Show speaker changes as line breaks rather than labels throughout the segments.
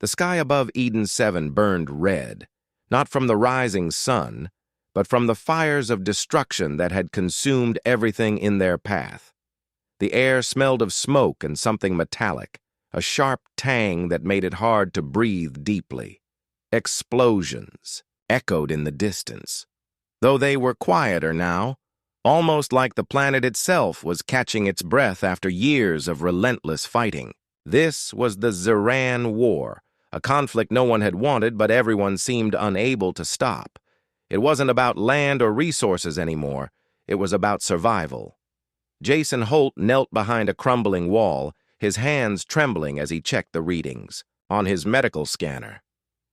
The sky above Eden 7 burned red, not from the rising sun, but from the fires of destruction that had consumed everything in their path. The air smelled of smoke and something metallic, a sharp tang that made it hard to breathe deeply. Explosions echoed in the distance, though they were quieter now, almost like the planet itself was catching its breath after years of relentless fighting. This was the Zeran War, a conflict no one had wanted but everyone seemed unable to stop. It wasn't about land or resources anymore, it was about survival. Jason Holt knelt behind a crumbling wall, his hands trembling as he checked the readings on his medical scanner.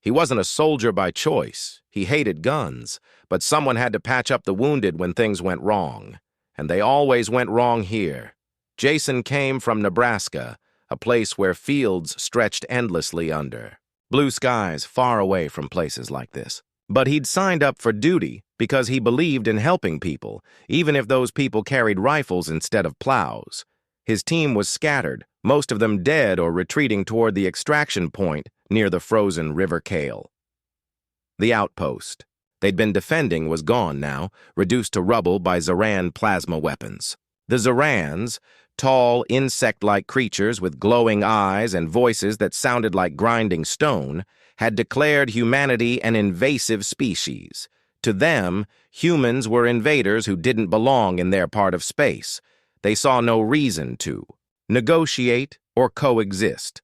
He wasn't a soldier by choice, he hated guns, but someone had to patch up the wounded when things went wrong. And they always went wrong here. Jason came from Nebraska, a place where fields stretched endlessly under. Blue skies far away from places like this. But he'd signed up for duty because he believed in helping people, even if those people carried rifles instead of plows. His team was scattered, most of them dead or retreating toward the extraction point near the frozen River Kale. The outpost they'd been defending was gone now, reduced to rubble by Zeran plasma weapons. The Zerans, tall, insect-like creatures with glowing eyes and voices that sounded like grinding stone, had declared humanity an invasive species. To them, humans were invaders who didn't belong in their part of space. They saw no reason to negotiate or coexist.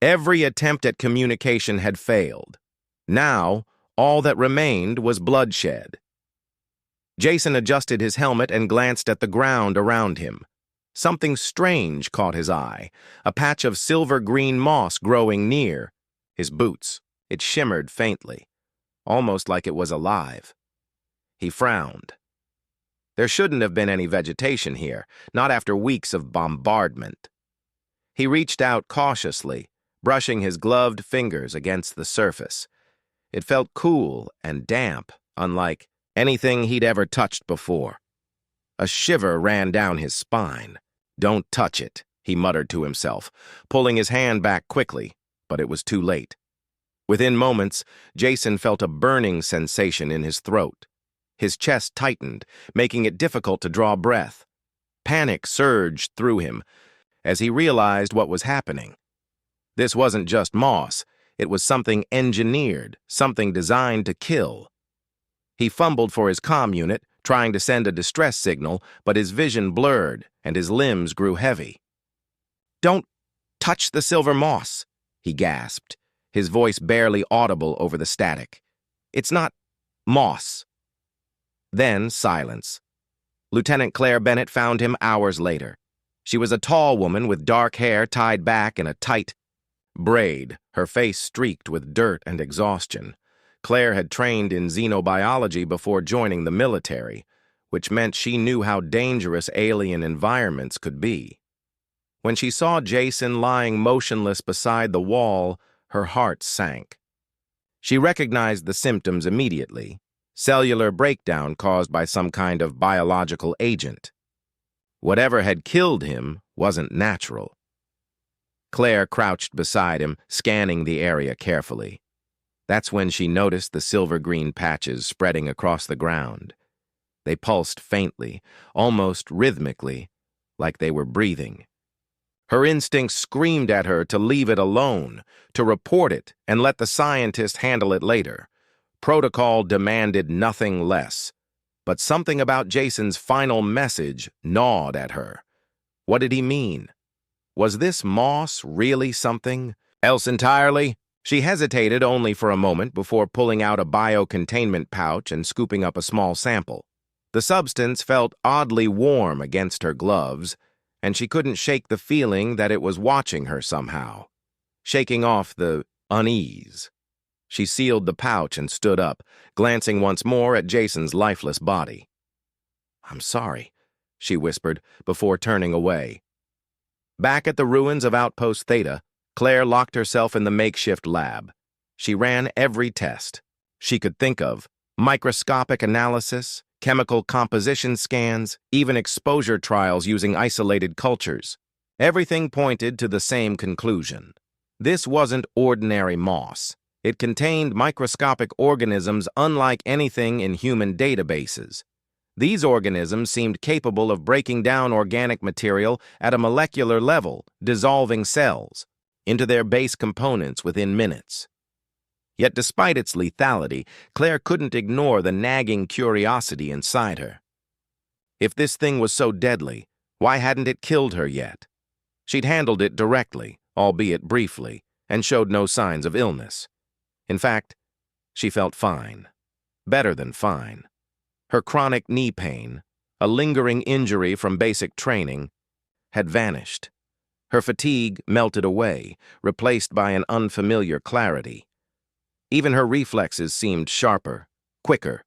Every attempt at communication had failed. Now, all that remained was bloodshed. Jason adjusted his helmet and glanced at the ground around him. Something strange caught his eye, a patch of silver-green moss growing near his boots. It shimmered faintly, almost like it was alive. He frowned. There shouldn't have been any vegetation here, not after weeks of bombardment. He reached out cautiously, brushing his gloved fingers against the surface. It felt cool and damp, unlike anything he'd ever touched before. A shiver ran down his spine. "Don't touch it," he muttered to himself, pulling his hand back quickly, but it was too late. Within moments, Jason felt a burning sensation in his throat. His chest tightened, making it difficult to draw breath. Panic surged through him as he realized what was happening. This wasn't just moss, it was something engineered, something designed to kill. He fumbled for his comm unit, trying to send a distress signal, but his vision blurred and his limbs grew heavy. "Don't touch the silver moss," he gasped, his voice barely audible over the static. "It's not moss." Then silence. Lieutenant Claire Bennett found him hours later. She was a tall woman with dark hair tied back in a tight braid, her face streaked with dirt and exhaustion. Claire had trained in xenobiology before joining the military, which meant she knew how dangerous alien environments could be. When she saw Jason lying motionless beside the wall, her heart sank. She recognized the symptoms immediately: cellular breakdown caused by some kind of biological agent. Whatever had killed him wasn't natural. Claire crouched beside him, scanning the area carefully. That's when she noticed the silver-green patches spreading across the ground. They pulsed faintly, almost rhythmically, like they were breathing. Her instincts screamed at her to leave it alone, to report it and let the scientist handle it later. Protocol demanded nothing less. But something about Jason's final message gnawed at her. What did he mean? Was this moss really something else entirely? She hesitated only for a moment before pulling out a biocontainment pouch and scooping up a small sample. The substance felt oddly warm against her gloves, and she couldn't shake the feeling that it was watching her somehow, shaking off the unease. She sealed the pouch and stood up, glancing once more at Jason's lifeless body. "I'm sorry," she whispered, before turning away. Back at the ruins of Outpost Theta, Claire locked herself in the makeshift lab. She ran every test she could think of: microscopic analysis, chemical composition scans, even exposure trials using isolated cultures. Everything pointed to the same conclusion. This wasn't ordinary moss. It contained microscopic organisms unlike anything in human databases. These organisms seemed capable of breaking down organic material at a molecular level, dissolving cells into their base components within minutes. Yet despite its lethality, Claire couldn't ignore the nagging curiosity inside her. If this thing was so deadly, why hadn't it killed her yet? She'd handled it directly, albeit briefly, and showed no signs of illness. In fact, she felt fine. Better than fine. Her chronic knee pain, a lingering injury from basic training, had vanished. Her fatigue melted away, replaced by an unfamiliar clarity. Even her reflexes seemed sharper, quicker.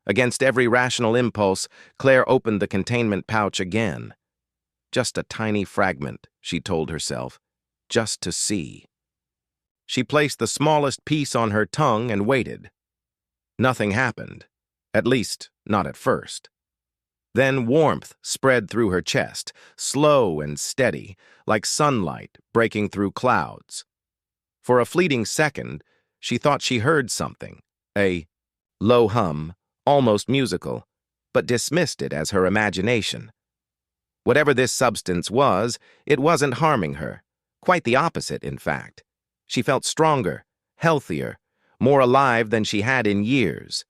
Against every rational impulse, Claire opened the containment pouch again. Just a tiny fragment, she told herself, just to see. She placed the smallest piece on her tongue and waited. Nothing happened, at least not at first. Then warmth spread through her chest, slow and steady, like sunlight breaking through clouds. For a fleeting second, she thought she heard something, a low hum, almost musical, but dismissed it as her imagination. Whatever this substance was, it wasn't harming her. Quite the opposite, in fact. She felt stronger, healthier, more alive than she had in years.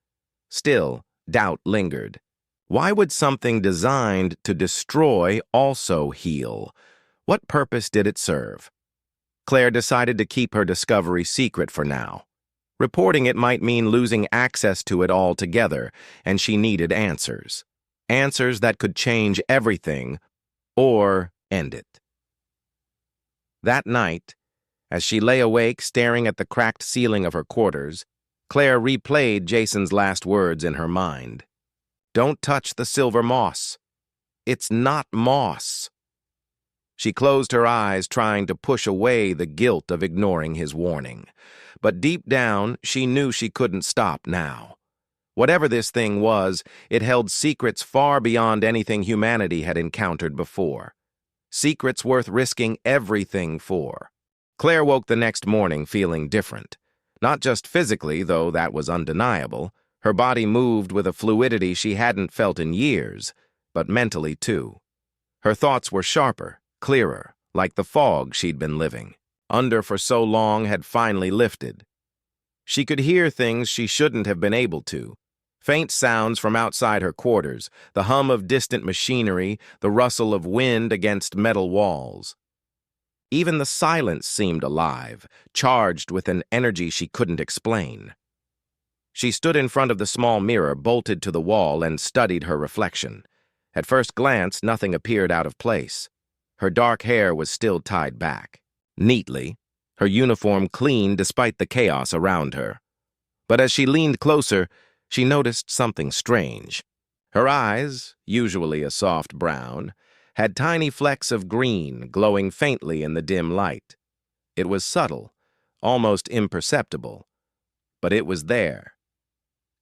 Still, doubt lingered. Why would something designed to destroy also heal? What purpose did it serve? Claire decided to keep her discovery secret for now. Reporting it might mean losing access to it altogether, and she needed answers. Answers that could change everything or end it. That night, as she lay awake staring at the cracked ceiling of her quarters, Claire replayed Jason's last words in her mind. Don't touch the silver moss. It's not moss. She closed her eyes, trying to push away the guilt of ignoring his warning. But deep down, she knew she couldn't stop now. Whatever this thing was, it held secrets far beyond anything humanity had encountered before. Secrets worth risking everything for. Claire woke the next morning feeling different. Not just physically, though that was undeniable. Her body moved with a fluidity she hadn't felt in years, but mentally too. Her thoughts were sharper, clearer, like the fog she'd been living under for so long had finally lifted. She could hear things she shouldn't have been able to. Faint sounds from outside her quarters, the hum of distant machinery, the rustle of wind against metal walls. Even the silence seemed alive, charged with an energy she couldn't explain. She stood in front of the small mirror bolted to the wall and studied her reflection. At first glance, nothing appeared out of place. Her dark hair was still tied back neatly, her uniform clean despite the chaos around her. But as she leaned closer, she noticed something strange. Her eyes, usually a soft brown, had tiny flecks of green glowing faintly in the dim light. It was subtle, almost imperceptible, but it was there.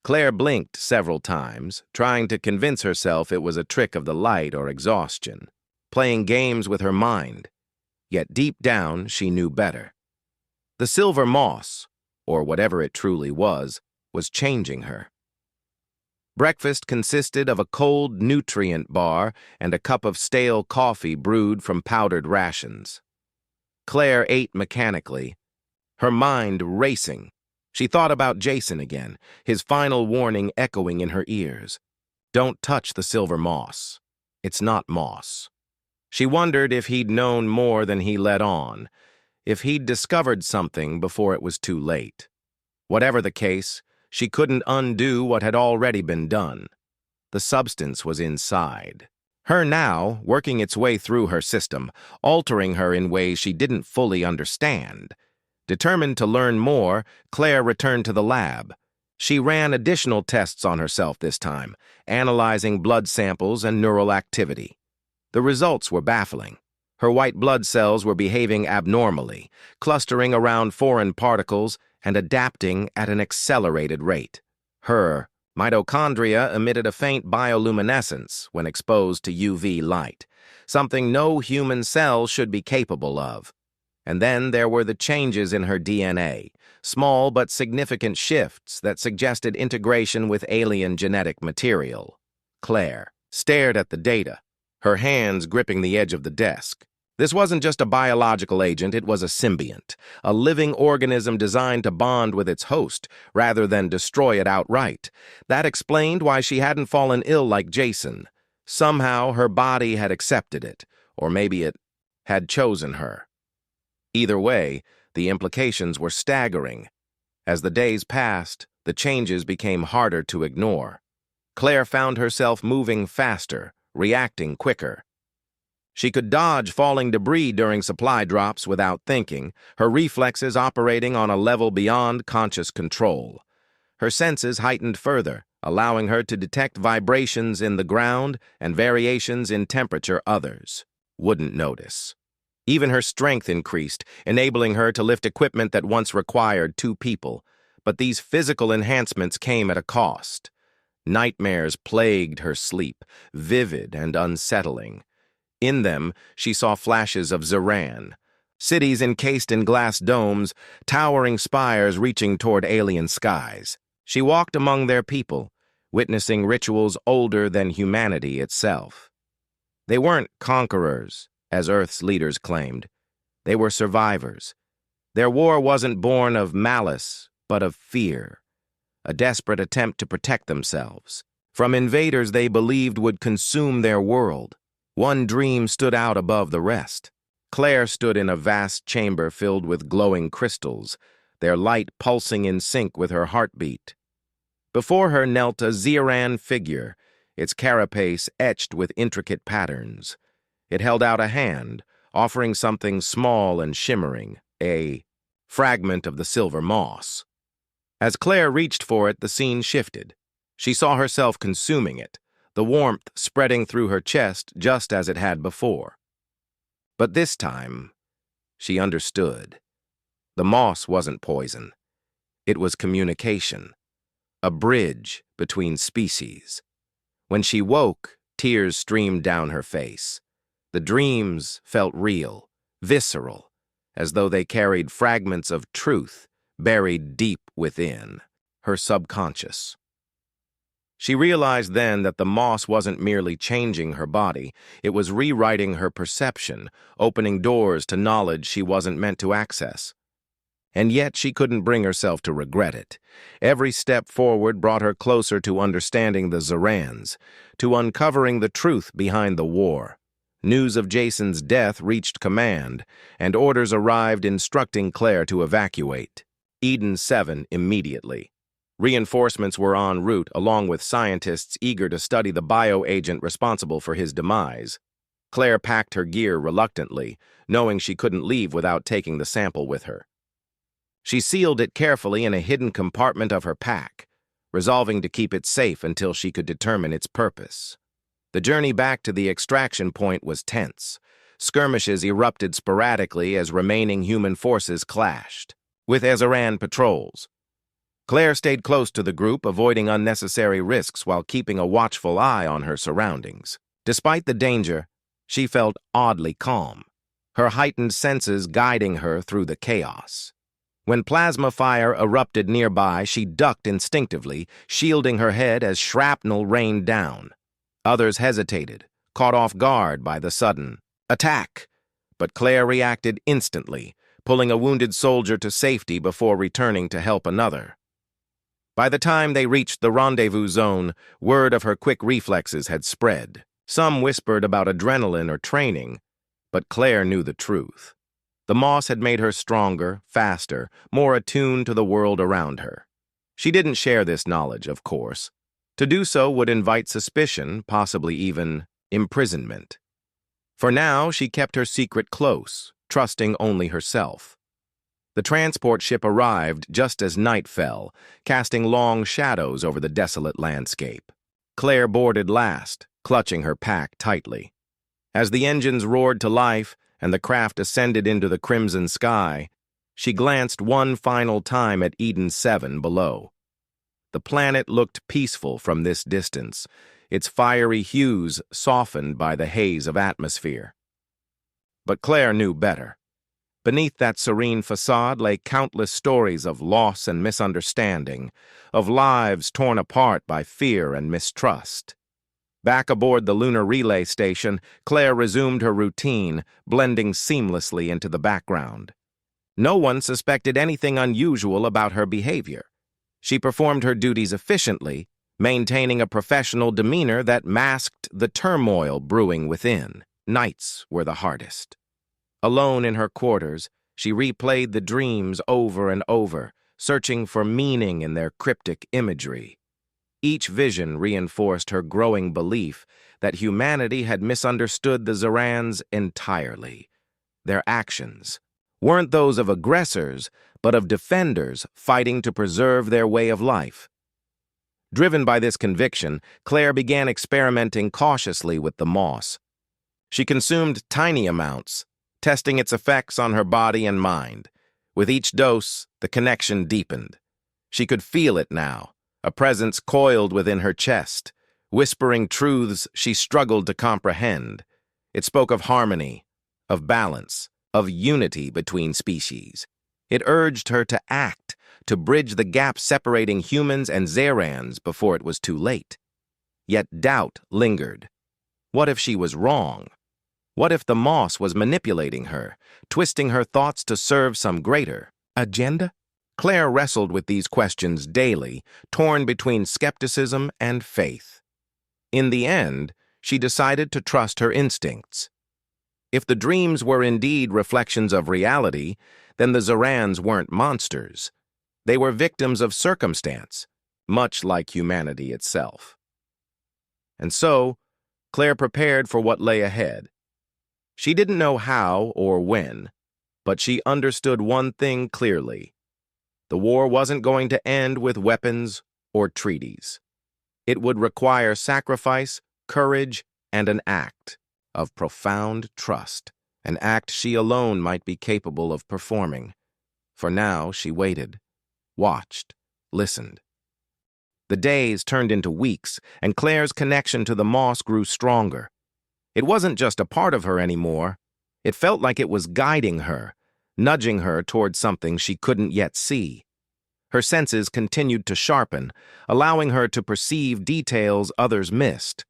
Claire blinked several times, trying to convince herself it was a trick of the light or exhaustion, playing games with her mind. Yet deep down, she knew better. The silver moss, or whatever it truly was changing her. Breakfast consisted of a cold nutrient bar and a cup of stale coffee brewed from powdered rations. Claire ate mechanically, her mind racing. She thought about Jason again, his final warning echoing in her ears. Don't touch the silver moss. It's not moss. She wondered if he'd known more than he let on, if he'd discovered something before it was too late. Whatever the case, she couldn't undo what had already been done. The substance was inside her now, working its way through her system, altering her in ways she didn't fully understand. Determined to learn more, Claire returned to the lab. She ran additional tests on herself this time, analyzing blood samples and neural activity. The results were baffling. Her white blood cells were behaving abnormally, clustering around foreign particles and adapting at an accelerated rate. Her mitochondria emitted a faint bioluminescence when exposed to UV light, something no human cell should be capable of. And then there were the changes in her DNA, small but significant shifts that suggested integration with alien genetic material. Claire stared at the data, her hands gripping the edge of the desk. This wasn't just a biological agent, it was a symbiont, a living organism designed to bond with its host rather than destroy it outright. That explained why she hadn't fallen ill like Jason. Somehow her body had accepted it, or maybe it had chosen her. Either way, the implications were staggering. As the days passed, the changes became harder to ignore. Claire found herself moving faster, reacting quicker. She could dodge falling debris during supply drops without thinking, her reflexes operating on a level beyond conscious control. Her senses heightened further, allowing her to detect vibrations in the ground and variations in temperature others wouldn't notice. Even her strength increased, enabling her to lift equipment that once required 2 people. But these physical enhancements came at a cost. Nightmares plagued her sleep, vivid and unsettling. In them, she saw flashes of Zaran, cities encased in glass domes, towering spires reaching toward alien skies. She walked among their people, witnessing rituals older than humanity itself. They weren't conquerors, as Earth's leaders claimed. They were survivors. Their war wasn't born of malice, but of fear, a desperate attempt to protect themselves from invaders they believed would consume their world. One dream stood out above the rest. Claire stood in a vast chamber filled with glowing crystals, their light pulsing in sync with her heartbeat. Before her knelt a Zaran figure, its carapace etched with intricate patterns. It held out a hand, offering something small and shimmering, a fragment of the silver moss. As Claire reached for it, the scene shifted. She saw herself consuming it, the warmth spreading through her chest just as it had before. But this time, she understood. The moss wasn't poison. It was communication, a bridge between species. When she woke, tears streamed down her face. The dreams felt real, visceral, as though they carried fragments of truth buried deep within her subconscious. She realized then that the moss wasn't merely changing her body, it was rewriting her perception, opening doors to knowledge she wasn't meant to access. And yet she couldn't bring herself to regret it. Every step forward brought her closer to understanding the Zarans, to uncovering the truth behind the war. News of Jason's death reached command, and orders arrived instructing Claire to evacuate Eden 7 immediately. Reinforcements were en route, along with scientists eager to study the bioagent responsible for his demise. Claire packed her gear reluctantly, knowing she couldn't leave without taking the sample with her. She sealed it carefully in a hidden compartment of her pack, resolving to keep it safe until she could determine its purpose. The journey back to the extraction point was tense. Skirmishes erupted sporadically as remaining human forces clashed with Zaran patrols. Claire stayed close to the group, avoiding unnecessary risks while keeping a watchful eye on her surroundings. Despite the danger, she felt oddly calm, her heightened senses guiding her through the chaos. When plasma fire erupted nearby, she ducked instinctively, shielding her head as shrapnel rained down. Others hesitated, caught off guard by the sudden attack, but Claire reacted instantly, pulling a wounded soldier to safety before returning to help another. By the time they reached the rendezvous zone, word of her quick reflexes had spread. Some whispered about adrenaline or training, but Claire knew the truth. The moss had made her stronger, faster, more attuned to the world around her. She didn't share this knowledge, of course. To do so would invite suspicion, possibly even imprisonment. For now, she kept her secret close, trusting only herself. The transport ship arrived just as night fell, casting long shadows over the desolate landscape. Claire boarded last, clutching her pack tightly. As the engines roared to life and the craft ascended into the crimson sky, she glanced one final time at Eden 7 below. The planet looked peaceful from this distance, its fiery hues softened by the haze of atmosphere. But Claire knew better. Beneath that serene facade lay countless stories of loss and misunderstanding, of lives torn apart by fear and mistrust. Back aboard the lunar relay station, Claire resumed her routine, blending seamlessly into the background. No one suspected anything unusual about her behavior. She performed her duties efficiently, maintaining a professional demeanor that masked the turmoil brewing within. Nights were the hardest. Alone in her quarters, she replayed the dreams over and over, searching for meaning in their cryptic imagery. Each vision reinforced her growing belief that humanity had misunderstood the Zerans entirely. Their actions weren't those of aggressors, but of defenders fighting to preserve their way of life. Driven by this conviction, Claire began experimenting cautiously with the moss. She consumed tiny amounts, testing its effects on her body and mind. With each dose, the connection deepened. She could feel it now, a presence coiled within her chest, whispering truths she struggled to comprehend. It spoke of harmony, of balance, of unity between species. It urged her to act, to bridge the gap separating humans and Zerans before it was too late. Yet doubt lingered. What if she was wrong? What if the moss was manipulating her, twisting her thoughts to serve some greater agenda? Claire wrestled with these questions daily, torn between skepticism and faith. In the end, she decided to trust her instincts. If the dreams were indeed reflections of reality, then the Zerans weren't monsters. They were victims of circumstance, much like humanity itself. And so, Claire prepared for what lay ahead. She didn't know how or when, but she understood one thing clearly. The war wasn't going to end with weapons or treaties. It would require sacrifice, courage, and an act of profound trust, an act she alone might be capable of performing. For now, she waited, watched, listened. The days turned into weeks, and Claire's connection to the moss grew stronger. It wasn't just a part of her anymore. It felt like it was guiding her, nudging her toward something she couldn't yet see. Her senses continued to sharpen, allowing her to perceive details others missed.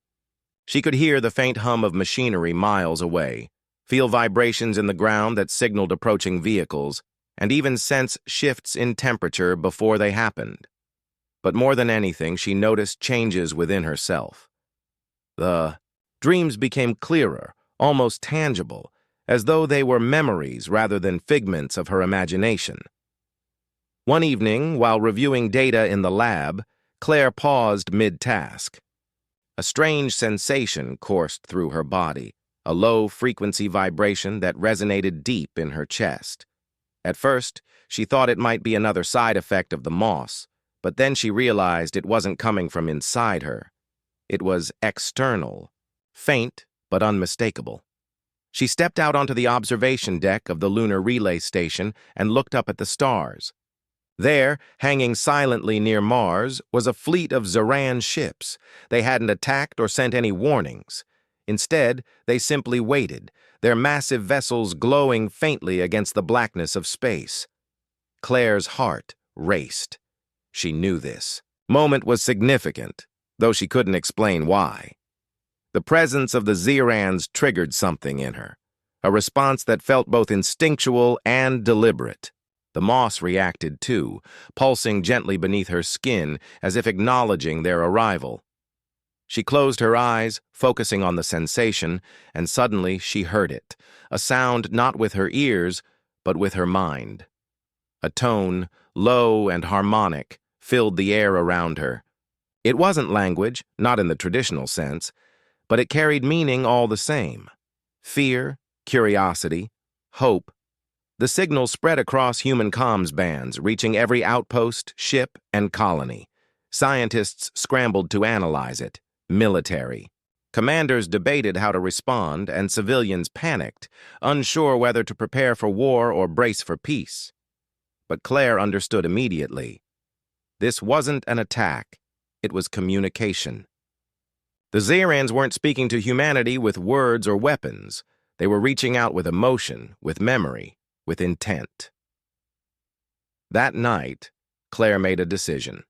She could hear the faint hum of machinery miles away, feel vibrations in the ground that signaled approaching vehicles, and even sense shifts in temperature before they happened. But more than anything, she noticed changes within herself. The dreams became clearer, almost tangible, as though they were memories rather than figments of her imagination. One evening, while reviewing data in the lab, Claire paused mid-task. A strange sensation coursed through her body, a low-frequency vibration that resonated deep in her chest. At first, she thought it might be another side effect of the moss, but then she realized it wasn't coming from inside her. It was external, faint but unmistakable. She stepped out onto the observation deck of the lunar relay station and looked up at the stars. There, hanging silently near Mars, was a fleet of Zeran ships. They hadn't attacked or sent any warnings. Instead, they simply waited, their massive vessels glowing faintly against the blackness of space. Claire's heart raced. She knew this moment was significant, though she couldn't explain why. The presence of the Zerans triggered something in her, a response that felt both instinctual and deliberate. The moss reacted too, pulsing gently beneath her skin as if acknowledging their arrival. She closed her eyes, focusing on the sensation, and suddenly she heard it, a sound not with her ears, but with her mind. A tone, low and harmonic, filled the air around her. It wasn't language, not in the traditional sense, but it carried meaning all the same. Fear, curiosity, hope. The signal spread across human comms bands, reaching every outpost, ship, and colony. Scientists scrambled to analyze it. Military. Commanders debated how to respond, and civilians panicked, unsure whether to prepare for war or brace for peace. But Claire understood immediately. This wasn't an attack. It was communication. The Zerans weren't speaking to humanity with words or weapons. They were reaching out with emotion, with memory. with intent. That night, Claire made a decision.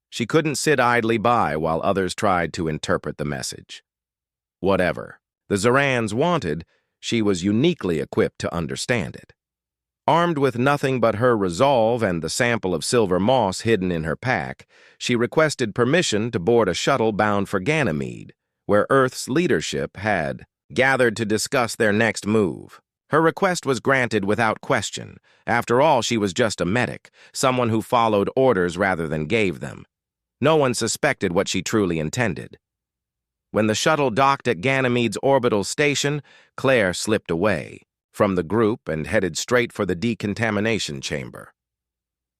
She couldn't sit idly by while others tried to interpret the message. Whatever the Zorans wanted, she was uniquely equipped to understand it. Armed with nothing but her resolve and the sample of silver moss hidden in her pack, she requested permission to board a shuttle bound for Ganymede, where Earth's leadership had gathered to discuss their next move. Her request was granted without question. After all, she was just a medic, someone who followed orders rather than gave them. No one suspected what she truly intended. When the shuttle docked at Ganymede's orbital station, Claire slipped away from the group and headed straight for the decontamination chamber.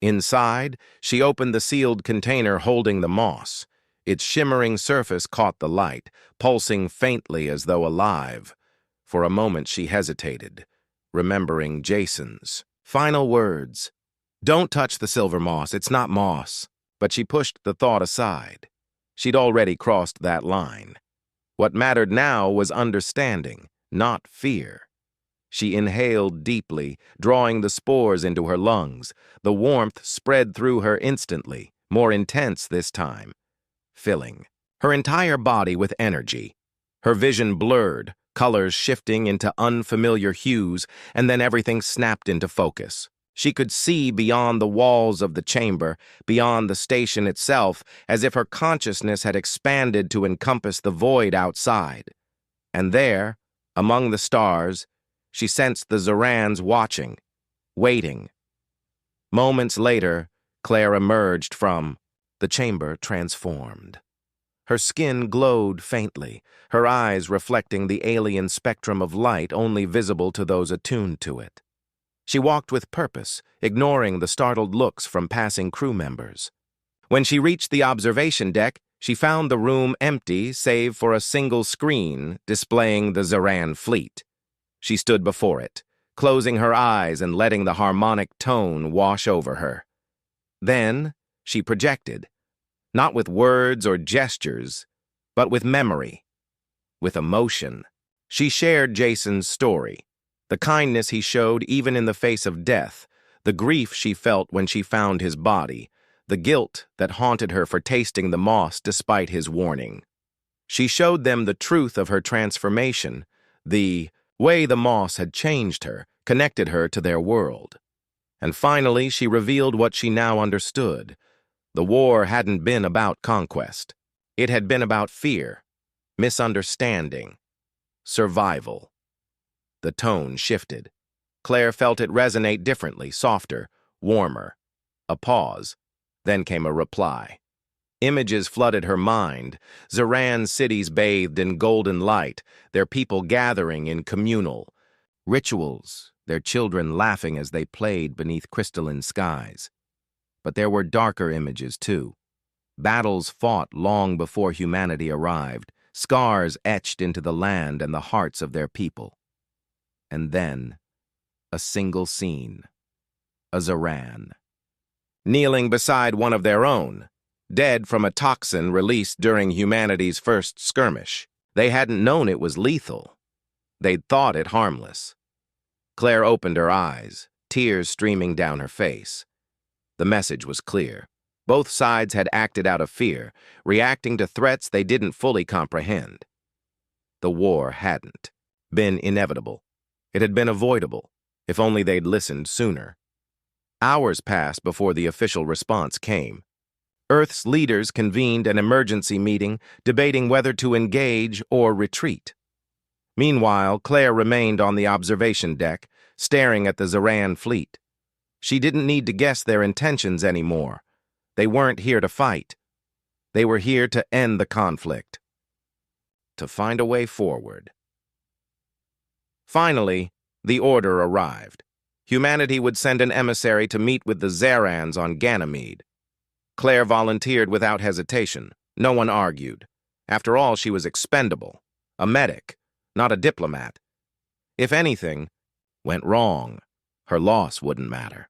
Inside, she opened the sealed container holding the moss. Its shimmering surface caught the light, pulsing faintly as though alive. For a moment she hesitated, remembering Jason's final words. "Don't touch the silver moss, it's not moss." But she pushed the thought aside. She'd already crossed that line. What mattered now was understanding, not fear. She inhaled deeply, drawing the spores into her lungs. The warmth spread through her instantly, more intense this time, filling her entire body with energy. Her vision blurred, colors shifting into unfamiliar hues, and then everything snapped into focus. She could see beyond the walls of the chamber, beyond the station itself, as if her consciousness had expanded to encompass the void outside. And there, among the stars, she sensed the Zorans watching, waiting. Moments later, Claire emerged from the chamber transformed. Her skin glowed faintly, her eyes reflecting the alien spectrum of light only visible to those attuned to it. She walked with purpose, ignoring the startled looks from passing crew members. When she reached the observation deck, she found the room empty save for a single screen displaying the Zoran fleet. She stood before it, closing her eyes and letting the harmonic tone wash over her. Then she projected, not with words or gestures, but with memory, with emotion. She shared Jason's story. The kindness he showed even in the face of death, the grief she felt when she found his body, the guilt that haunted her for tasting the moss despite his warning. She showed them the truth of her transformation, the way the moss had changed her, connected her to their world. And finally, she revealed what she now understood. The war hadn't been about conquest. It had been about fear, misunderstanding, survival. The tone shifted. Claire felt it resonate differently, softer, warmer. A pause. Then came a reply. Images flooded her mind. Zoran cities bathed in golden light, their people gathering in communal rituals, their children laughing as they played beneath crystalline skies. But there were darker images, too. Battles fought long before humanity arrived, scars etched into the land and the hearts of their people. And then, a single scene. A Zoran, kneeling beside one of their own, dead from a toxin released during humanity's first skirmish. They hadn't known it was lethal. They'd thought it harmless. Claire opened her eyes, tears streaming down her face. The message was clear. Both sides had acted out of fear, reacting to threats they didn't fully comprehend. The war hadn't been inevitable. It had been avoidable, if only they'd listened sooner. Hours passed before the official response came. Earth's leaders convened an emergency meeting, debating whether to engage or retreat. Meanwhile, Claire remained on the observation deck, staring at the Zoran fleet. She didn't need to guess their intentions anymore. They weren't here to fight. They were here to end the conflict, to find a way forward. Finally, the order arrived. Humanity would send an emissary to meet with the Zorans on Ganymede. Claire volunteered without hesitation. No one argued. After all, she was expendable. A medic, not a diplomat. If anything went wrong, her loss wouldn't matter.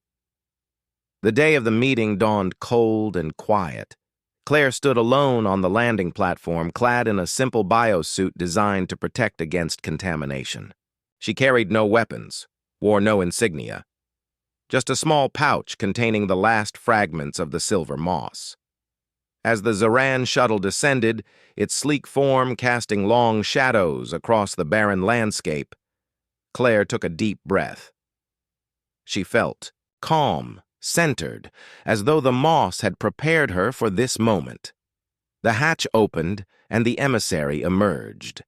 The day of the meeting dawned cold and quiet. Claire stood alone on the landing platform, clad in a simple biosuit designed to protect against contamination. She carried no weapons, wore no insignia, just a small pouch containing the last fragments of the silver moss. As the Zaran shuttle descended, its sleek form casting long shadows across the barren landscape, Claire took a deep breath. She felt calm, centered, as though the moss had prepared her for this moment. The hatch opened, and the emissary emerged.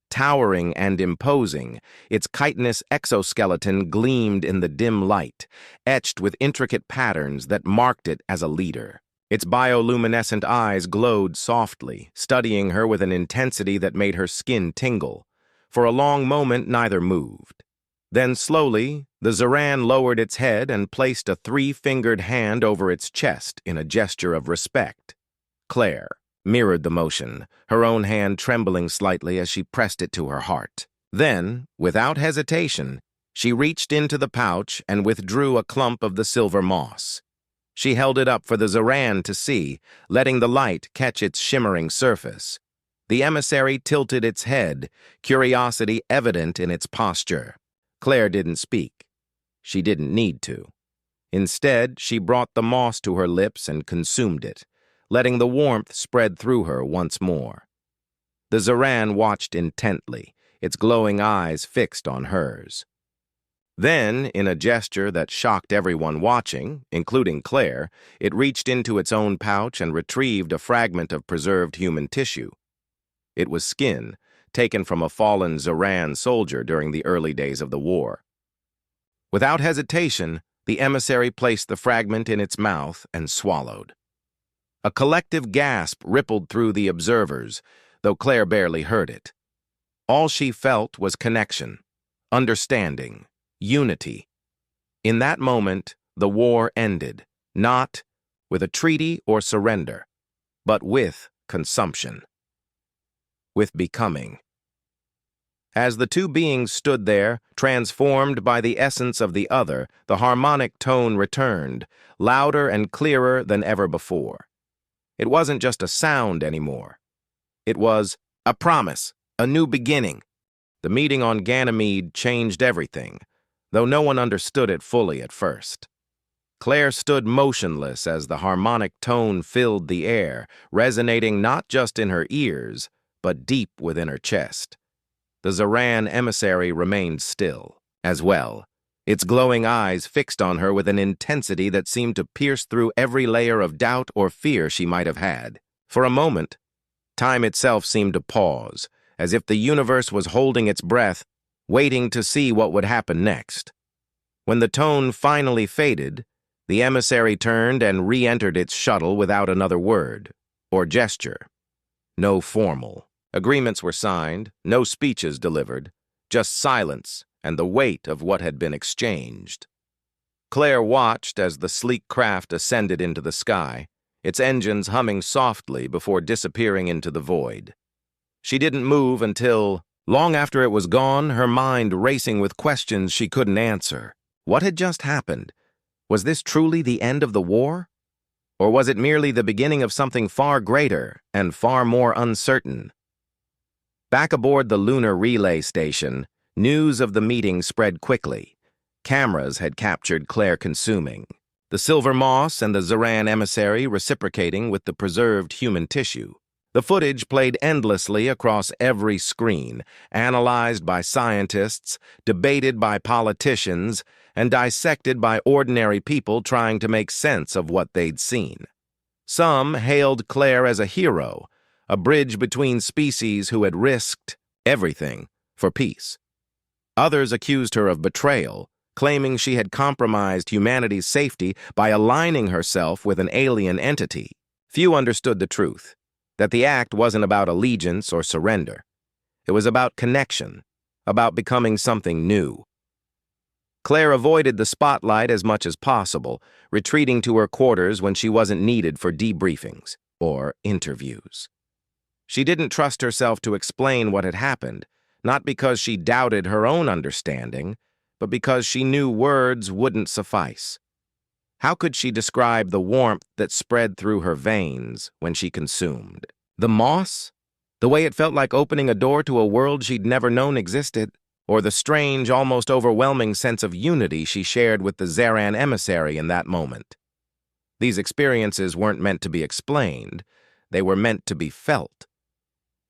Towering and imposing, its chitinous exoskeleton gleamed in the dim light, etched with intricate patterns that marked it as a leader. Its bioluminescent eyes glowed softly, studying her with an intensity that made her skin tingle. For a long moment, neither moved. Then slowly, the Zaran lowered its head and placed a three-fingered hand over its chest in a gesture of respect. Claire mirrored the motion, her own hand trembling slightly as she pressed it to her heart. Then, without hesitation, she reached into the pouch and withdrew a clump of the silver moss. She held it up for the Zaran to see, letting the light catch its shimmering surface. The emissary tilted its head, curiosity evident in its posture. Claire didn't speak. She didn't need to. Instead, she brought the moss to her lips and consumed it, letting the warmth spread through her once more. The Zaran watched intently, its glowing eyes fixed on hers. Then, in a gesture that shocked everyone watching, including Claire, it reached into its own pouch and retrieved a fragment of preserved human tissue. It was skin, taken from a fallen Zaran soldier during the early days of the war. Without hesitation, the emissary placed the fragment in its mouth and swallowed. A collective gasp rippled through the observers, though Claire barely heard it. All she felt was connection, understanding, unity. In that moment, the war ended, not with a treaty or surrender, but with consumption, with becoming. As the two beings stood there, transformed by the essence of the other, the harmonic tone returned, louder and clearer than ever before. It wasn't just a sound anymore. It was a promise, a new beginning. The meeting on Ganymede changed everything, though no one understood it fully at first. Claire stood motionless as the harmonic tone filled the air, resonating not just in her ears, but deep within her chest. The Zaran emissary remained still, as well, its glowing eyes fixed on her with an intensity that seemed to pierce through every layer of doubt or fear she might have had. For a moment, time itself seemed to pause, as if the universe was holding its breath, waiting to see what would happen next. When the tone finally faded, the emissary turned and re-entered its shuttle without another word or gesture. No formal agreements were signed, no speeches delivered, just silence and the weight of what had been exchanged. Claire watched as the sleek craft ascended into the sky, its engines humming softly before disappearing into the void. She didn't move until, long after it was gone, her mind racing with questions she couldn't answer. What had just happened? Was this truly the end of the war? Or was it merely the beginning of something far greater and far more uncertain? Back aboard the lunar relay station, news of the meeting spread quickly. Cameras had captured Claire consuming, the silver moss and the Zaran emissary reciprocating with the preserved human tissue. The footage played endlessly across every screen, analyzed by scientists, debated by politicians, and dissected by ordinary people trying to make sense of what they'd seen. Some hailed Claire as a hero, a bridge between species who had risked everything for peace. Others accused her of betrayal, claiming she had compromised humanity's safety by aligning herself with an alien entity. Few understood the truth, that the act wasn't about allegiance or surrender. It was about connection, about becoming something new. Claire avoided the spotlight as much as possible, retreating to her quarters when she wasn't needed for debriefings or interviews. She didn't trust herself to explain what had happened, not because she doubted her own understanding, but because she knew words wouldn't suffice. How could she describe the warmth that spread through her veins when she consumed? The moss? The way it felt like opening a door to a world she'd never known existed? or the strange, almost overwhelming sense of unity she shared with the Zeran emissary in that moment. These experiences weren't meant to be explained, they were meant to be felt.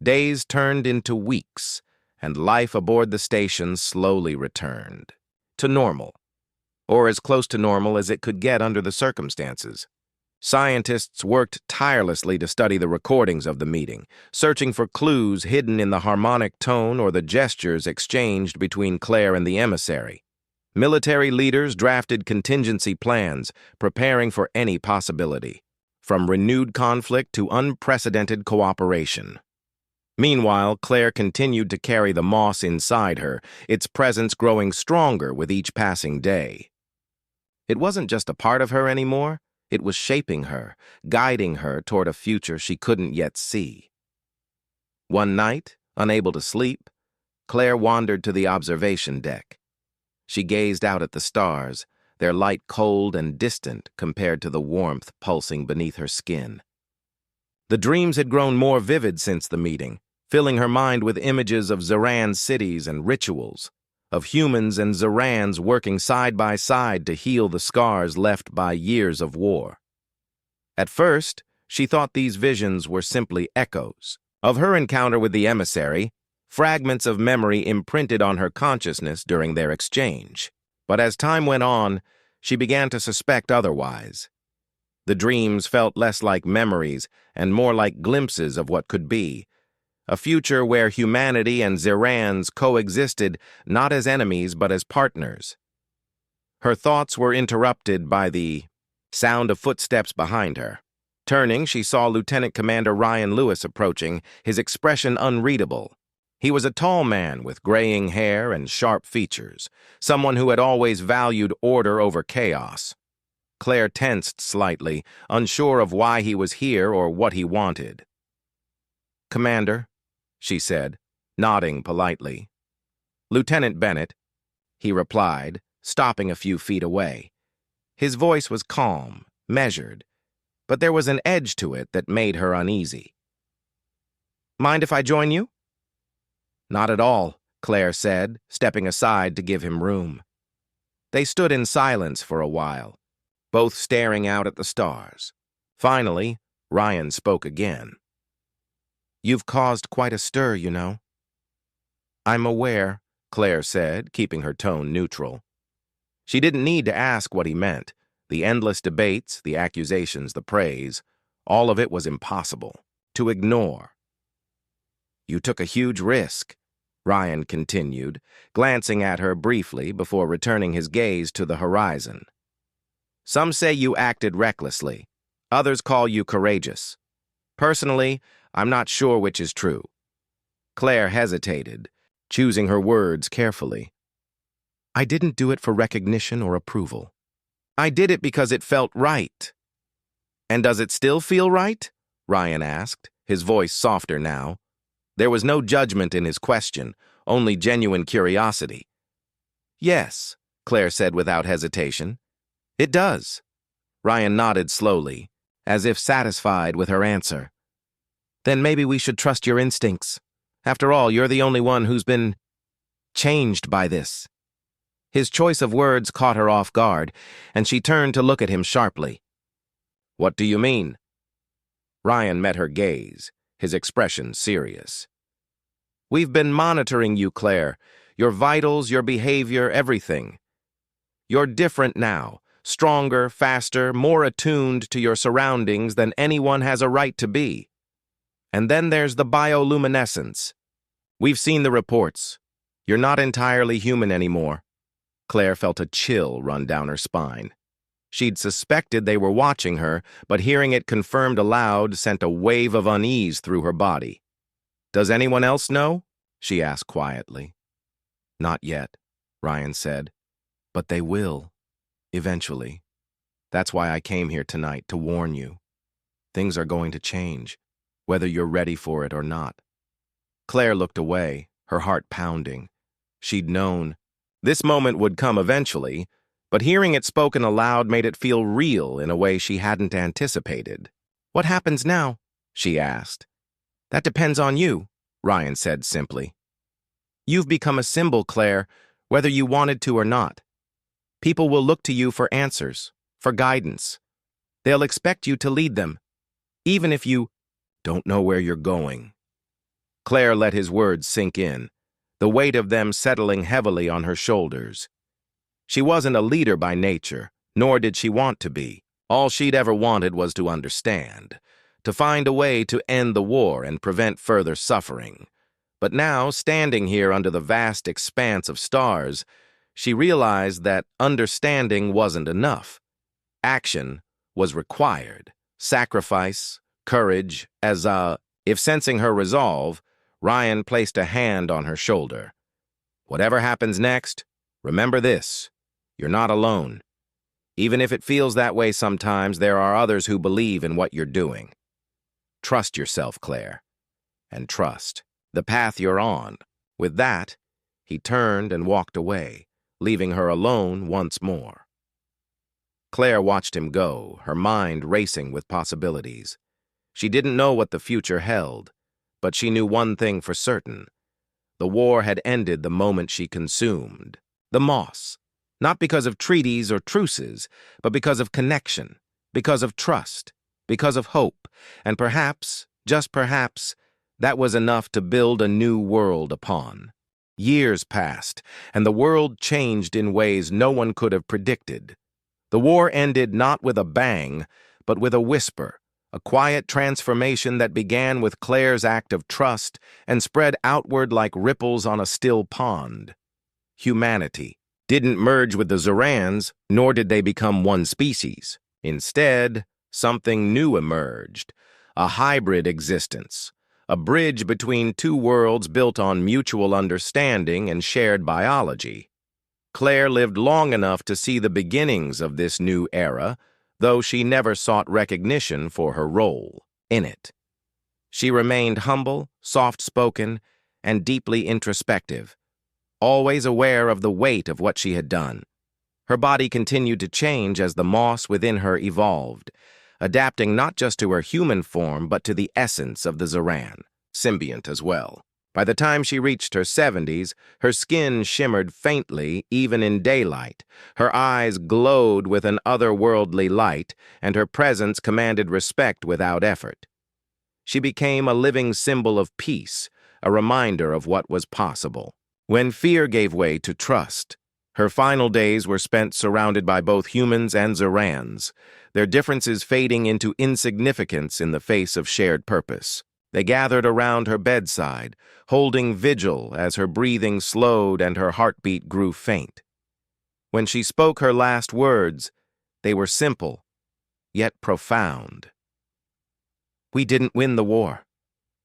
Days turned into weeks, and life aboard the station slowly returned to normal, or as close to normal as it could get under the circumstances. Scientists worked tirelessly to study the recordings of the meeting, searching for clues hidden in the harmonic tone or the gestures exchanged between Claire and the emissary. Military leaders drafted contingency plans, preparing for any possibility, from renewed conflict to unprecedented cooperation. Meanwhile, Claire continued to carry the moss inside her, its presence growing stronger with each passing day. It wasn't just a part of her anymore. It was shaping her, guiding her toward a future she couldn't yet see. One night, unable to sleep, Claire wandered to the observation deck. She gazed out at the stars, their light cold and distant compared to the warmth pulsing beneath her skin. The dreams had grown more vivid since the meeting, filling her mind with images of Zeran's cities and rituals, of humans and Zerans working side by side to heal the scars left by years of war. At first, she thought these visions were simply echoes of her encounter with the emissary, fragments of memory imprinted on her consciousness during their exchange. But as time went on, she began to suspect otherwise. The dreams felt less like memories and more like glimpses of what could be, a future where humanity and Zerans coexisted not as enemies but as partners. Her thoughts were interrupted by the sound of footsteps behind her. Turning, she saw Lieutenant Commander Ryan Lewis approaching, his expression unreadable. He was a tall man with graying hair and sharp features, someone who had always valued order over chaos. Claire tensed slightly, unsure of why he was here or what he wanted. "Commander," she said, nodding politely. "Lieutenant Bennett," he replied, stopping a few feet away. His voice was calm, measured, but there was an edge to it that made her uneasy. "Mind if I join you?" "Not at all," Claire said, stepping aside to give him room. They stood in silence for a while, both staring out at the stars. Finally, Ryan spoke again. "You've caused quite a stir, you know." "I'm aware," Claire said, keeping her tone neutral. She didn't need to ask what he meant. The endless debates, the accusations, the praise, all of it was impossible to ignore. "You took a huge risk," Ryan continued, glancing at her briefly before returning his gaze to the horizon. "Some say you acted recklessly. Others call you courageous. Personally, I'm not sure which is true." Claire hesitated, choosing her words carefully. "I didn't do it for recognition or approval. I did it because it felt right." "And does it still feel right?" Ryan asked, his voice softer now. There was no judgment in his question, only genuine curiosity. "Yes," Claire said without hesitation. "It does." Ryan nodded slowly, as if satisfied with her answer. "Then maybe we should trust your instincts. After all, you're the only one who's been changed by this." His choice of words caught her off guard, and she turned to look at him sharply. "What do you mean?" Ryan met her gaze, his expression serious. "We've been monitoring you, Claire. Your vitals, your behavior, everything. You're different now, stronger, faster, more attuned to your surroundings than anyone has a right to be. And then there's the bioluminescence. We've seen the reports. You're not entirely human anymore." Claire felt a chill run down her spine. She'd suspected they were watching her, but hearing it confirmed aloud sent a wave of unease through her body. "Does anyone else know?" she asked quietly. "Not yet," Ryan said. "But they will, eventually. That's why I came here tonight, to warn you. Things are going to change, whether you're ready for it or not." Claire looked away, her heart pounding. She'd known this moment would come eventually, but hearing it spoken aloud made it feel real in a way she hadn't anticipated. "What happens now?" she asked. "That depends on you," Ryan said simply. You've become a symbol, Claire, whether you wanted to or not. People will look to you for answers, for guidance. They'll expect you to lead them, even if you don't know where you're going. Claire let his words sink in, the weight of them settling heavily on her shoulders. She wasn't a leader by nature, nor did she want to be. All she'd ever wanted was to understand, to find a way to end the war and prevent further suffering. But now, standing here under the vast expanse of stars, she realized that understanding wasn't enough. Action was required. Sacrifice, courage, if sensing her resolve, Ryan placed a hand on her shoulder. Whatever happens next, remember this: you're not alone. Even if it feels that way sometimes, there are others who believe in what you're doing. Trust yourself, Claire, and trust the path you're on. With that, he turned and walked away, leaving her alone once more. Claire watched him go, her mind racing with possibilities. She didn't know what the future held, but she knew one thing for certain. The war had ended the moment she consumed the moss, not because of treaties or truces, but because of connection, because of trust, because of hope, and perhaps, just perhaps, that was enough to build a new world upon. Years passed, and the world changed in ways no one could have predicted. The war ended not with a bang, but with a whisper, a quiet transformation that began with Claire's act of trust and spread outward like ripples on a still pond. Humanity didn't merge with the Zorans, nor did they become one species. Instead, something new emerged, a hybrid existence, a bridge between two worlds built on mutual understanding and shared biology. Claire lived long enough to see the beginnings of this new era, though she never sought recognition for her role in it. She remained humble, soft-spoken, and deeply introspective, always aware of the weight of what she had done. Her body continued to change as the moss within her evolved, adapting not just to her human form but to the essence of the Zoran, symbiont as well. By the time she reached her 70s, her skin shimmered faintly even in daylight, her eyes glowed with an otherworldly light, and her presence commanded respect without effort. She became a living symbol of peace, a reminder of what was possible. When fear gave way to trust, her final days were spent surrounded by both humans and Zorans, their differences fading into insignificance in the face of shared purpose. They gathered around her bedside, holding vigil as her breathing slowed and her heartbeat grew faint. When she spoke her last words, they were simple, yet profound. "We didn't win the war,"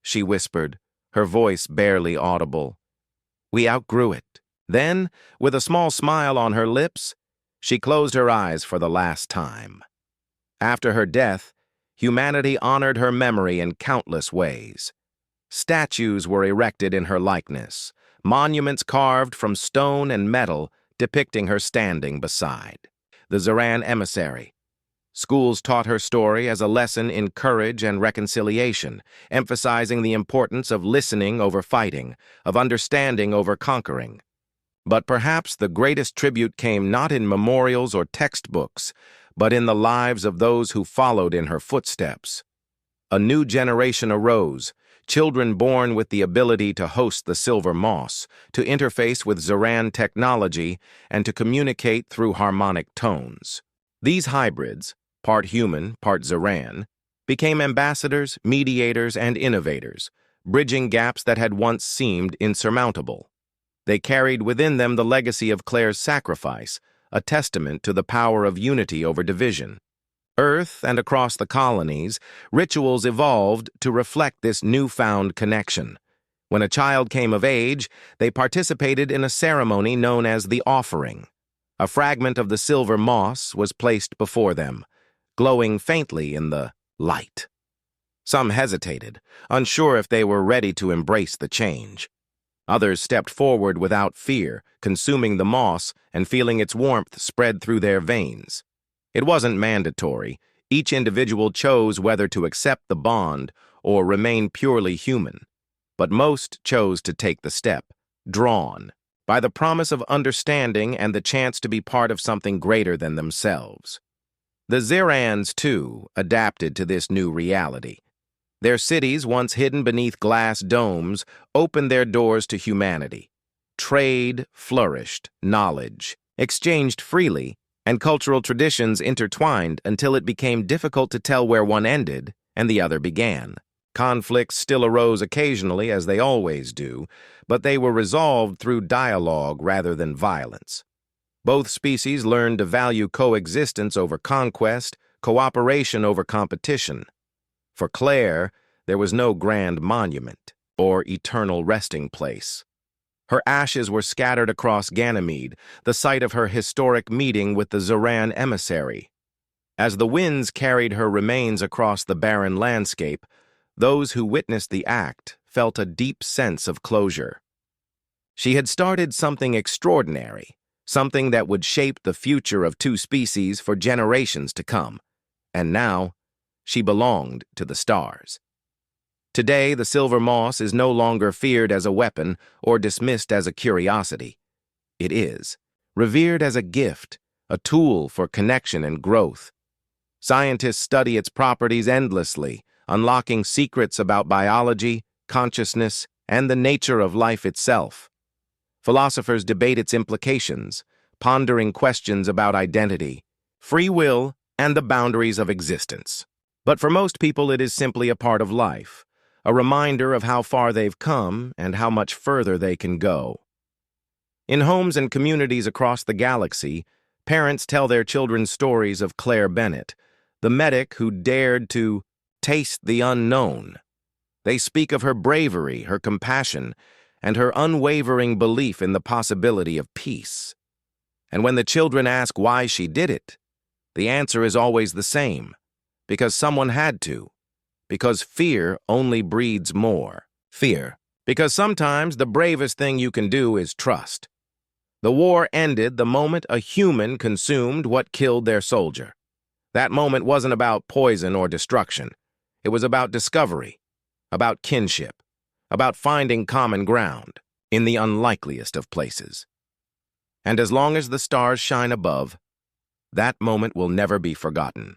she whispered, her voice barely audible. "We outgrew it." Then, with a small smile on her lips, she closed her eyes for the last time. After her death, humanity honored her memory in countless ways. Statues were erected in her likeness, monuments carved from stone and metal depicting her standing beside the Zoran emissary. Schools taught her story as a lesson in courage and reconciliation, emphasizing the importance of listening over fighting, of understanding over conquering. But perhaps the greatest tribute came not in memorials or textbooks, but in the lives of those who followed in her footsteps. A new generation arose, children born with the ability to host the silver moss, to interface with Zoran technology, and to communicate through harmonic tones. These hybrids, part human, part Zoran, became ambassadors, mediators, and innovators, bridging gaps that had once seemed insurmountable. They carried within them the legacy of Claire's sacrifice, a testament to the power of unity over division. Earth and across the colonies, rituals evolved to reflect this newfound connection. When a child came of age, they participated in a ceremony known as the offering. A fragment of the silver moss was placed before them, glowing faintly in the light. Some hesitated, unsure if they were ready to embrace the change. Others stepped forward without fear, consuming the moss and feeling its warmth spread through their veins. It wasn't mandatory. Each individual chose whether to accept the bond or remain purely human. But most chose to take the step, drawn by the promise of understanding and the chance to be part of something greater than themselves. The Zirans, too, adapted to this new reality. Their cities, once hidden beneath glass domes, opened their doors to humanity. Trade flourished, knowledge exchanged freely, and cultural traditions intertwined until it became difficult to tell where one ended and the other began. Conflicts still arose occasionally, as they always do, but they were resolved through dialogue rather than violence. Both species learned to value coexistence over conquest, cooperation over competition. For Claire, there was no grand monument or eternal resting place. Her ashes were scattered across Ganymede, the site of her historic meeting with the Ziran emissary. As the winds carried her remains across the barren landscape, those who witnessed the act felt a deep sense of closure. She had started something extraordinary, something that would shape the future of two species for generations to come, and now she belonged to the stars. Today, the silver moss is no longer feared as a weapon or dismissed as a curiosity. It is revered as a gift, a tool for connection and growth. Scientists study its properties endlessly, unlocking secrets about biology, consciousness, and the nature of life itself. Philosophers debate its implications, pondering questions about identity, free will, and the boundaries of existence. But for most people, it is simply a part of life, a reminder of how far they've come and how much further they can go. In homes and communities across the galaxy, parents tell their children stories of Claire Bennett, the medic who dared to taste the unknown. They speak of her bravery, her compassion, and her unwavering belief in the possibility of peace. And when the children ask why she did it, the answer is always the same: because someone had to. Because fear only breeds more fear. Because sometimes the bravest thing you can do is trust. The war ended the moment a human consumed what killed their soldier. That moment wasn't about poison or destruction. It was about discovery, about kinship, about finding common ground in the unlikeliest of places. And as long as the stars shine above, that moment will never be forgotten.